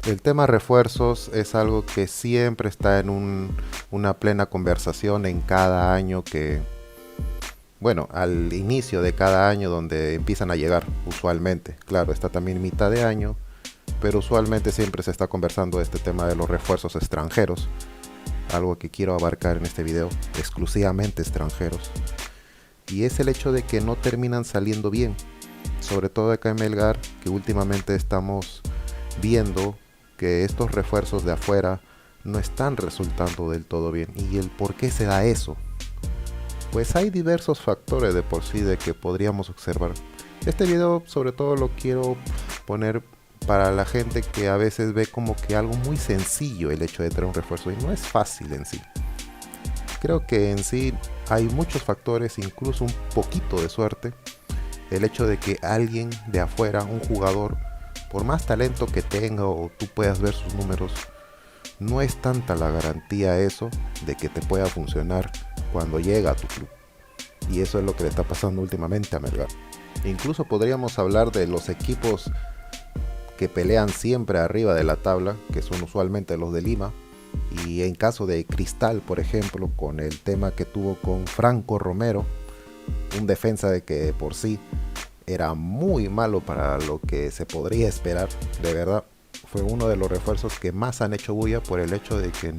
El tema refuerzos es algo que siempre está en una plena conversación en cada año bueno, al inicio de cada año donde empiezan a llegar usualmente. Claro, está también mitad de año, pero usualmente siempre se está conversando este tema de los refuerzos extranjeros, algo que quiero abarcar en este video, exclusivamente extranjeros. Y es el hecho de que no terminan saliendo bien, sobre todo acá en Melgar, que últimamente estamos viendo que estos refuerzos de afuera no están resultando del todo bien. ¿Y el por qué se da eso? Pues hay diversos factores de por sí de que podríamos observar. Este video sobre todo lo quiero poner para la gente que a veces ve como que algo muy sencillo el hecho de traer un refuerzo y no es fácil en sí. Creo que en sí hay muchos factores, incluso un poquito de suerte. El hecho de que alguien de afuera, un jugador, por más talento que tenga o tú puedas ver sus números, no es tanta la garantía eso de que te pueda funcionar cuando llega a tu club. Y eso es lo que le está pasando últimamente a Melgar. Incluso podríamos hablar de los equipos que pelean siempre arriba de la tabla, que son usualmente los de Lima. Y en caso de Cristal, por ejemplo, con el tema que tuvo con Franco Romero, un defensa de que por sí era muy malo para lo que se podría esperar, de verdad. Fue uno de los refuerzos que más han hecho bulla por el hecho de que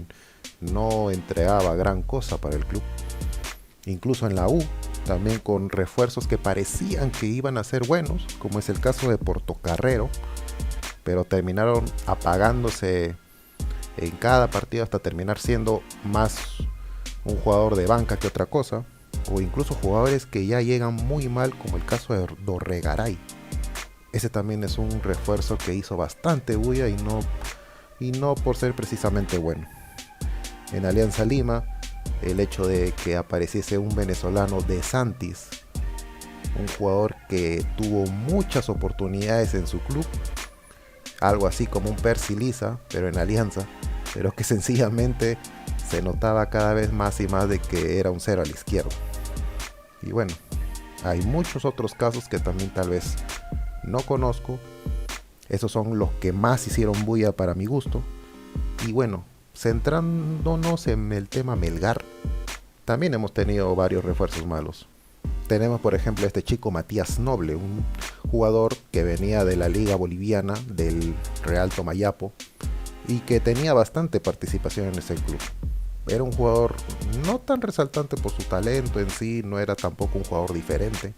no entregaba gran cosa para el club. Incluso en la U, también con refuerzos que parecían que iban a ser buenos, como es el caso de Portocarrero, pero terminaron apagándose en cada partido hasta terminar siendo más un jugador de banca que otra cosa, o incluso jugadores que ya llegan muy mal, como el caso de Dorregaray. Ese también es un refuerzo que hizo bastante bulla y no por ser precisamente bueno. En Alianza Lima, el hecho de que apareciese un venezolano de Santis, un jugador que tuvo muchas oportunidades en su club, algo así como un Percy Liza, pero en Alianza, pero que sencillamente se notaba cada vez más y más de que era un cero a la izquierda. Y bueno, hay muchos otros casos que también tal vez no conozco. Esos son los que más hicieron bulla para mi gusto. Y bueno, centrándonos en el tema Melgar, también hemos tenido varios refuerzos malos. Tenemos por ejemplo a este chico Matías Noble, un jugador que venía de la liga boliviana, del Real Tomayapo, y que tenía bastante participación en ese club. Era un jugador no tan resaltante por su talento en sí, no era tampoco un jugador diferente,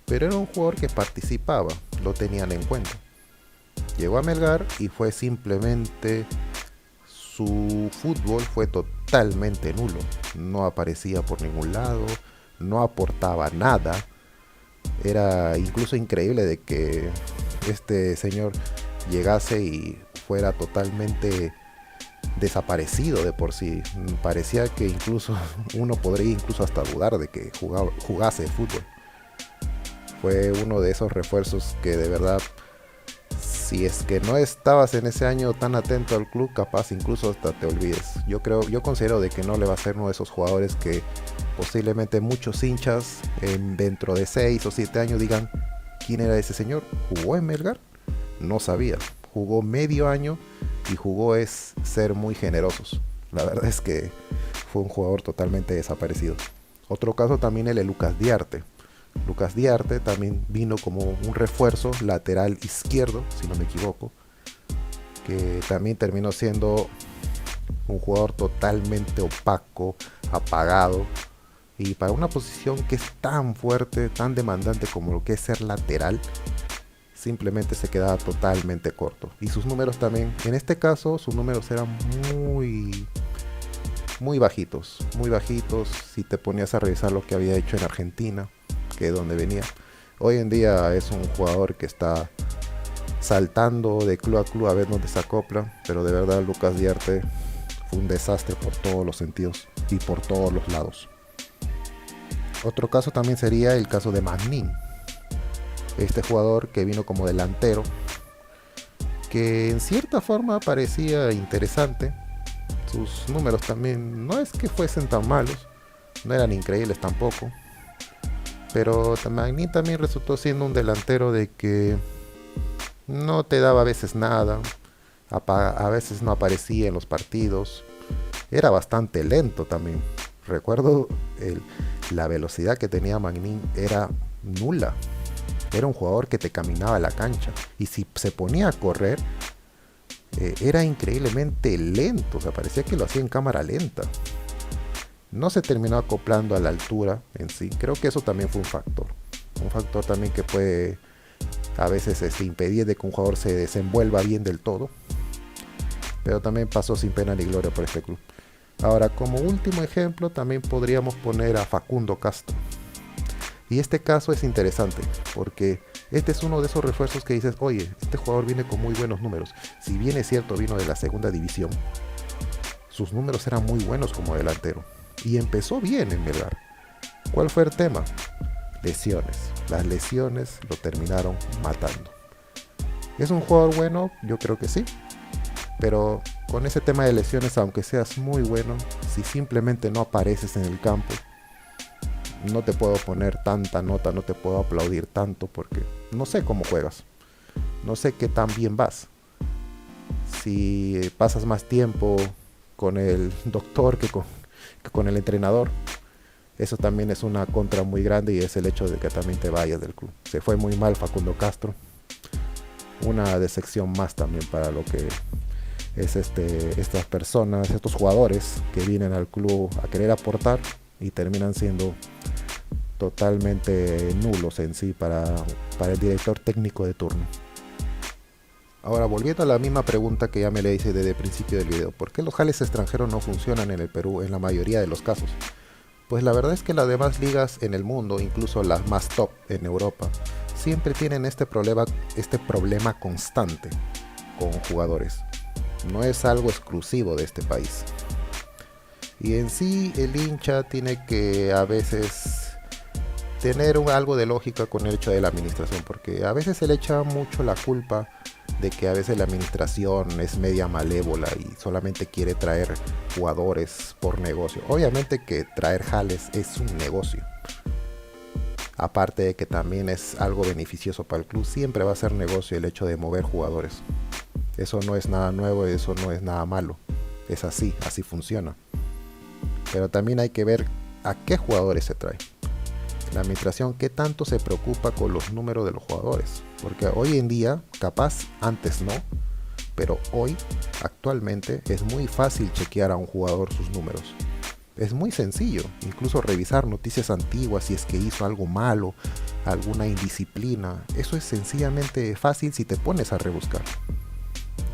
pero era un jugador que participaba, lo tenían en cuenta. Llegó a Melgar y fue simplemente, su fútbol fue totalmente nulo, no aparecía por ningún lado, no aportaba nada. Era incluso increíble de que este señor llegase y fuera totalmente desaparecido de por sí. Parecía que incluso uno podría incluso hasta dudar de que jugase fútbol. Fue uno de esos refuerzos que de verdad, si es que no estabas en ese año tan atento al club, capaz incluso hasta te olvides. Yo considero de que no le va a ser uno de esos jugadores que posiblemente muchos hinchas dentro de 6 o 7 años digan: ¿quién era ese señor? ¿Jugó en Melgar? No sabía. Jugó medio año y jugó es ser muy generosos. La verdad es que fue un jugador totalmente desaparecido. Otro caso también el de Lucas Diarte. Lucas Diarte también vino como un refuerzo lateral izquierdo, si no me equivoco, que también terminó siendo un jugador totalmente opaco, apagado, y para una posición que es tan fuerte, tan demandante como lo que es ser lateral, simplemente se quedaba totalmente corto. Y sus números también, en este caso, sus números eran muy bajitos, muy bajitos si te ponías a revisar lo que había hecho en Argentina, que es donde venía. Hoy en día es un jugador que está saltando de club a club a ver dónde se acopla, pero de verdad Lucas Diarte fue un desastre por todos los sentidos y por todos los lados. Otro caso también sería el caso de Magnin, este jugador que vino como delantero, que en cierta forma parecía interesante. Sus números también no es que fuesen tan malos, no eran increíbles tampoco, pero Magnin también resultó siendo un delantero de que no te daba a veces nada, A veces no aparecía en los partidos. Era bastante lento también. Recuerdo la velocidad que tenía Magnin era nula. Era un jugador que te caminaba la cancha. Y si se ponía a correr, era increíblemente lento. O sea, parecía que lo hacía en cámara lenta. No se terminó acoplando a la altura en sí. Creo que eso también fue un factor. Un factor también que puede a veces impedir de que un jugador se desenvuelva bien del todo. Pero también pasó sin pena ni gloria por este club. Ahora, como último ejemplo, también podríamos poner a Facundo Castro. Y este caso es interesante, porque este es uno de esos refuerzos que dices, oye, este jugador viene con muy buenos números. Si bien es cierto, vino de la segunda división, sus números eran muy buenos como delantero. Y empezó bien en Melgar. ¿Cuál fue el tema? Lesiones. Las lesiones lo terminaron matando. ¿Es un jugador bueno? Yo creo que sí. Pero con ese tema de lesiones, aunque seas muy bueno, si simplemente no apareces en el campo, no te puedo poner tanta nota, no te puedo aplaudir tanto porque no sé cómo juegas, no sé qué tan bien vas. Si pasas más tiempo con el doctor que con el entrenador, eso también es una contra muy grande y es el hecho de que también te vayas del club. Se fue muy mal Facundo Castro, una decepción más también para lo que es estas personas, estos jugadores que vienen al club a querer aportar y terminan siendo totalmente nulos en sí para el director técnico de turno. Ahora, volviendo a la misma pregunta que ya me le hice desde el principio del video, ¿por qué los jales extranjeros no funcionan en el Perú en la mayoría de los casos? Pues la verdad es que las demás ligas en el mundo, incluso las más top en Europa, siempre tienen este problema constante con jugadores. No es algo exclusivo de este país. Y en sí el hincha tiene que a veces tener algo de lógica con el hecho de la administración, porque a veces se le echa mucho la culpa de que a veces la administración es media malévola y solamente quiere traer jugadores por negocio. Obviamente que traer jales es un negocio. Aparte de que también es algo beneficioso para el club, siempre va a ser negocio el hecho de mover jugadores. Eso no es nada nuevo, eso no es nada malo. Es así funciona. Pero también hay que ver a qué jugadores se trae. La administración, qué tanto se preocupa con los números de los jugadores. Porque hoy en día, capaz antes no, pero hoy, actualmente, es muy fácil chequear a un jugador sus números. Es muy sencillo, incluso revisar noticias antiguas si es que hizo algo malo, alguna indisciplina. Eso es sencillamente fácil si te pones a rebuscar.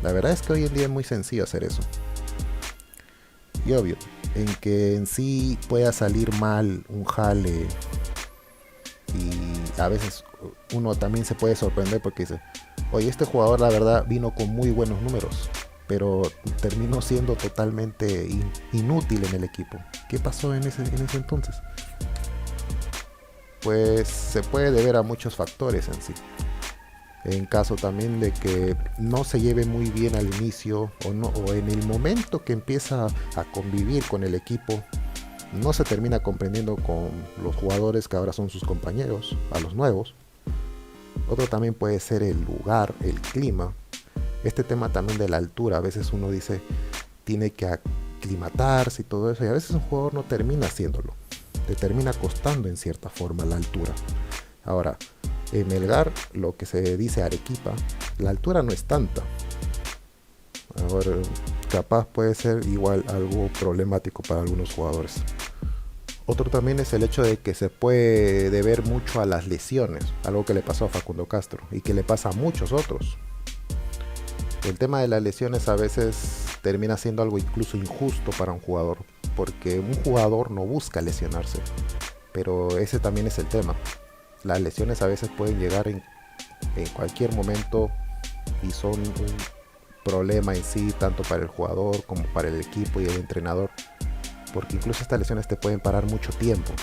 La verdad es que hoy en día es muy sencillo hacer eso. Y obvio, en que en sí pueda salir mal un jale y a veces uno también se puede sorprender porque dice, oye, este jugador la verdad vino con muy buenos números, pero terminó siendo totalmente inútil en el equipo. ¿Qué pasó en ese entonces? Pues se puede deber a muchos factores en sí. En caso también de que no se lleve muy bien al inicio o en el momento que empieza a convivir con el equipo, no se termina comprendiendo con los jugadores que ahora son sus compañeros, a los nuevos. Otro también puede ser el lugar, el clima. Este tema también de la altura, a veces uno dice tiene que aclimatarse y todo eso, y a veces un jugador no termina haciéndolo. Te termina costando en cierta forma la altura. Ahora, en Melgar, lo que se dice Arequipa, la altura no es tanta. Ahora, capaz puede ser igual algo problemático para algunos jugadores. Otro también es el hecho de que se puede deber mucho a las lesiones, algo que le pasó a Facundo Castro y que le pasa a muchos otros. El tema de las lesiones a veces termina siendo algo incluso injusto para un jugador, porque un jugador no busca lesionarse, pero ese también es el tema. Las lesiones a veces pueden llegar en cualquier momento y son un problema en sí, tanto para el jugador como para el equipo y el entrenador, porque incluso estas lesiones te pueden parar mucho tiempo.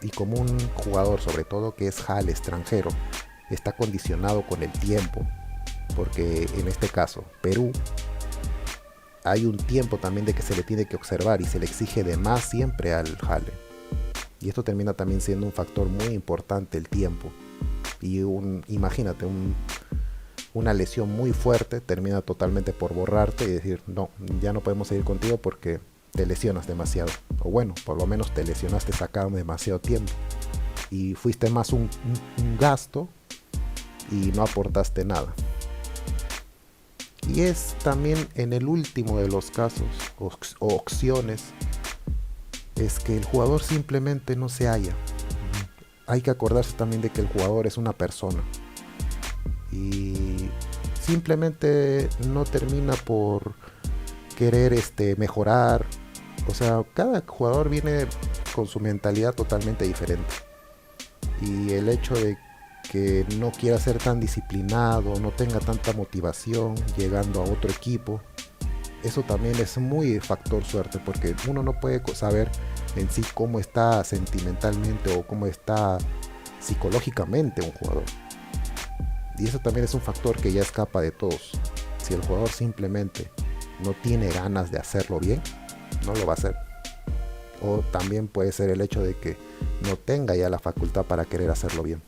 Y como un jugador, sobre todo que es jale extranjero, está condicionado con el tiempo, porque en este caso, Perú, hay un tiempo también de que se le tiene que observar y se le exige de más siempre al jale. Y esto termina también siendo un factor muy importante, el tiempo. Y imagínate, una lesión muy fuerte termina totalmente por borrarte y decir, no, ya no podemos seguir contigo porque te lesionas demasiado. O bueno, por lo menos te lesionaste sacando demasiado tiempo. Y fuiste más un gasto y no aportaste nada. Y es también en el último de los casos o opciones, es que el jugador simplemente no se halla. Hay que acordarse también de que el jugador es una persona. Y simplemente no termina por querer mejorar. O sea, cada jugador viene con su mentalidad totalmente diferente. Y el hecho de que no quiera ser tan disciplinado, no tenga tanta motivación llegando a otro equipo, eso también es muy factor suerte, porque uno no puede saber en sí cómo está sentimentalmente o cómo está psicológicamente un jugador. Y eso también es un factor que ya escapa de todos. Si el jugador simplemente no tiene ganas de hacerlo bien, no lo va a hacer. O también puede ser el hecho de que no tenga ya la facultad para querer hacerlo bien.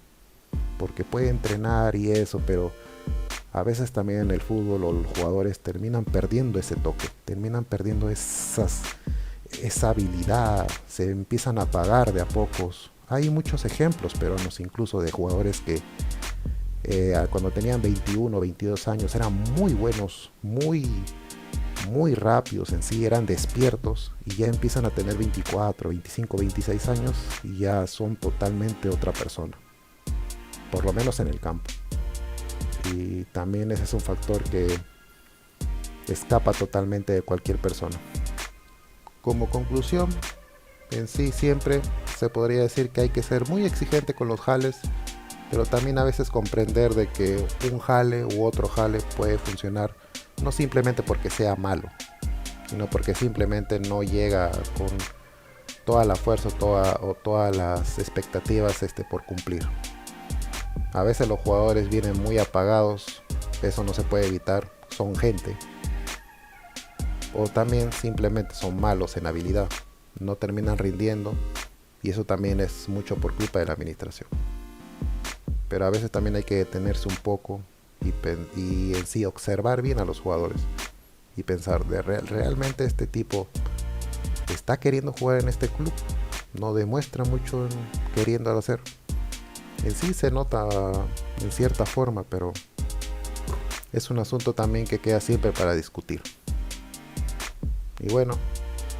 Porque puede entrenar y eso, pero a veces también en el fútbol los jugadores terminan perdiendo ese toque, terminan perdiendo esa habilidad, se empiezan a apagar de a pocos. Hay muchos ejemplos peruanos incluso de jugadores que cuando tenían 21 o 22 años eran muy buenos, muy rápidos en sí, eran despiertos, y ya empiezan a tener 24, 25, 26 años y ya son totalmente otra persona, por lo menos en el campo. Y también ese es un factor que escapa totalmente de cualquier persona. Como conclusión, en sí siempre se podría decir que hay que ser muy exigente con los jales, pero también a veces comprender de que un jale u otro jale puede funcionar no simplemente porque sea malo, sino porque simplemente no llega con toda la fuerza o todas las expectativas por cumplir. A veces los jugadores vienen muy apagados, eso no se puede evitar, son gente. O también simplemente son malos en habilidad, no terminan rindiendo, y eso también es mucho por culpa de la administración. Pero a veces también hay que detenerse un poco y en sí observar bien a los jugadores y pensar, ¿realmente este tipo está queriendo jugar en este club? No demuestra mucho queriendo hacer. En sí se nota en cierta forma, pero es un asunto también que queda siempre para discutir. Y bueno,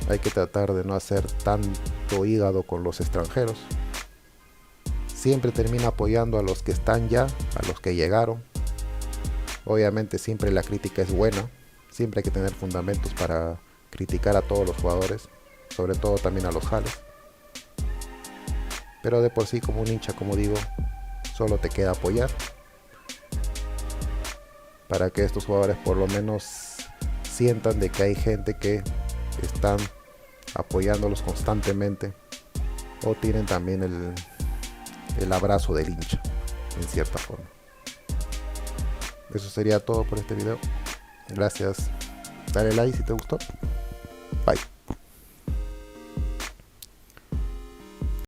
hay que tratar de no hacer tanto hígado con los extranjeros. Siempre termina apoyando a los que están ya, a los que llegaron. Obviamente siempre la crítica es buena, siempre hay que tener fundamentos para criticar a todos los jugadores, sobre todo también a los jales. Pero de por sí, como un hincha, como digo, solo te queda apoyar, para que estos jugadores por lo menos sientan de que hay gente que están apoyándolos constantemente, o tienen también el abrazo del hincha en cierta forma. Eso sería todo por este video. Gracias. Dale like si te gustó.